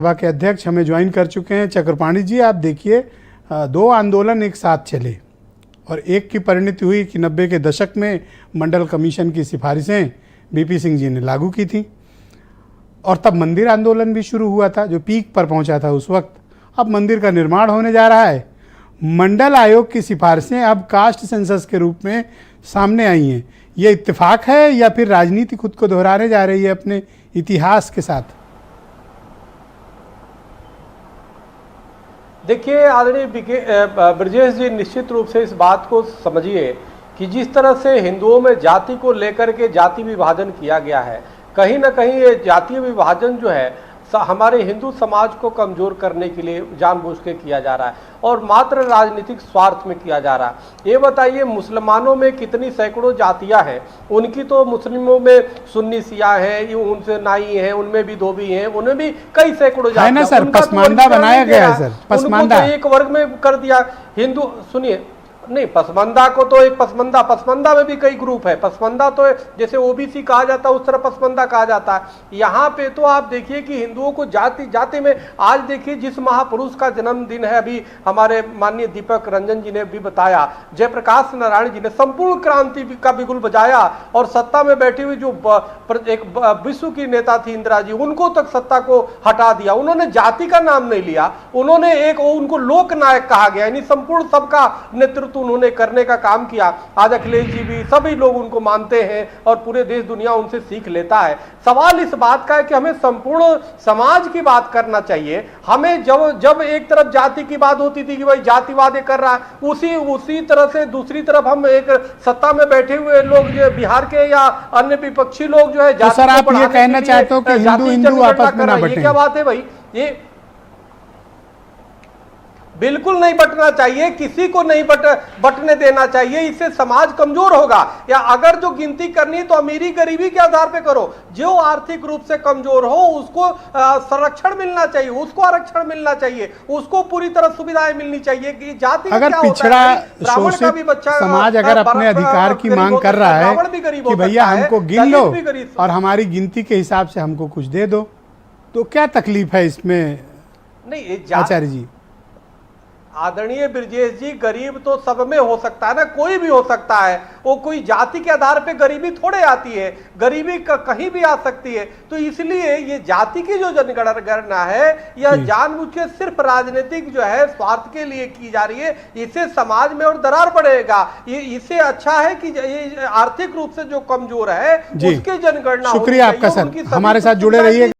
सभा के अध्यक्ष हमें ज्वाइन कर चुके हैं। चक्रपाणी जी, आप देखिए, दो आंदोलन एक साथ चले और एक की परिणति हुई कि 90 के दशक में मंडल कमीशन की सिफारिशें बीपी सिंह जी ने लागू की थी और तब मंदिर आंदोलन भी शुरू हुआ था जो पीक पर पहुंचा था उस वक्त। अब मंदिर का निर्माण होने जा रहा है। मंडल आयोग की सिफारिशें अब कास्ट सेंसस के रूप में सामने आई हैं। ये इत्तेफाक है या फिर राजनीति खुद को दोहराने जा रही है अपने इतिहास के साथ? देखिए आदरणीय ब्रजेश जी, निश्चित रूप से इस बात को समझिए कि जिस तरह से हिंदुओं में जाति को लेकर के जाति विभाजन किया गया है, कहीं ना कहीं ये जातीय विभाजन जो है हमारे हिंदू समाज को कमजोर करने के लिए जानबूझ के किया जा रहा है और मात्र राजनीतिक स्वार्थ में किया जा रहा है। ये बताइए, मुसलमानों में कितनी सैकड़ों जातियां हैं, उनकी तो मुस्लिमों में सुन्नी शिया हैं, उनसे नाई हैं, उनमें भी धोबी हैं, उनमें भी कई सैकड़ों जातियां है ना सर, पसमानदा बनाया गया है सर, पसमानदा तो एक वर्ग में कर दिया। हिंदू सुनिए, नहीं, पसमंदा को तो एक पसमंदा में भी कई ग्रुप है। पसमंदा तो जैसे ओबीसी कहा जाता है उस तरह पसमंदा कहा जाता है। यहाँ पे तो आप देखिए कि हिंदुओं को जाति जाति में, आज देखिए जिस महापुरुष का जन्मदिन है, अभी हमारे माननीय दीपक रंजन जी ने भी बताया, जयप्रकाश नारायण जी ने संपूर्ण क्रांति का बिगुल बजाया और सत्ता में बैठी हुई जो एक विश्व की नेता थी इंदिरा जी, उनको तक सत्ता को हटा दिया। उन्होंने जाति का नाम नहीं लिया, उन्होंने उनको लोकनायक कहा गया, यानी संपूर्ण सबका नेतृत्व उन्होंने करने का काम किया। आज अखिलेश जी भी, सभी लोग उनको मानते हैं और पूरे देश दुनिया उनसे सीख लेता है। सवाल इस बात का है कि हमें संपूर्ण समाज की बात करना चाहिए। हमें जब एक तरफ जाति की बात होती थी कि भाई जातिवाद कर रहा है, उसी तरह से दूसरी तरफ हम एक सत्ता में बैठे हुए लोग जो बिहार के या अन्य विपक्षी लोग जो है तो सर आप ये कहना चाहते हो कि हिंदू आपस में ना बंटे? क्या बात है भाई, ये बिल्कुल नहीं बंटना चाहिए, किसी को नहीं बंटने देना चाहिए, इससे समाज कमजोर होगा। या अगर जो गिनती करनी है तो अमीरी गरीबी के आधार पे करो, जो आर्थिक रूप से कमजोर हो उसको संरक्षण मिलना चाहिए, उसको आरक्षण मिलना चाहिए, उसको पूरी तरह सुविधाएं मिलनी चाहिए। कि जाति अगर पिछड़ा शोषित समाज अगर अपने अधिकार की मांग कर रहा है कि भैया हमको गिन लो और हमारी गिनती के हिसाब से हमको कुछ दे दो, तो क्या तकलीफ है इसमें? नहीं आचार्य जी, आदरणीय ब्रजेश जी, गरीब तो सब में हो सकता है ना, कोई भी हो सकता है। वो कोई जाति के आधार पे गरीबी थोड़े आती है, गरीबी कहीं भी आ सकती है। तो इसलिए ये जाति की जो जनगणना है यह जानबूझ के सिर्फ राजनीतिक जो है स्वार्थ के लिए की जा रही है। इससे समाज में और दरार पड़ेगा। इससे अच्छा है कि ये आर्थिक रूप से जो कमजोर है उसके जनगणना। शुक्रिया आपका सर, हमारे साथ जुड़े रहिए।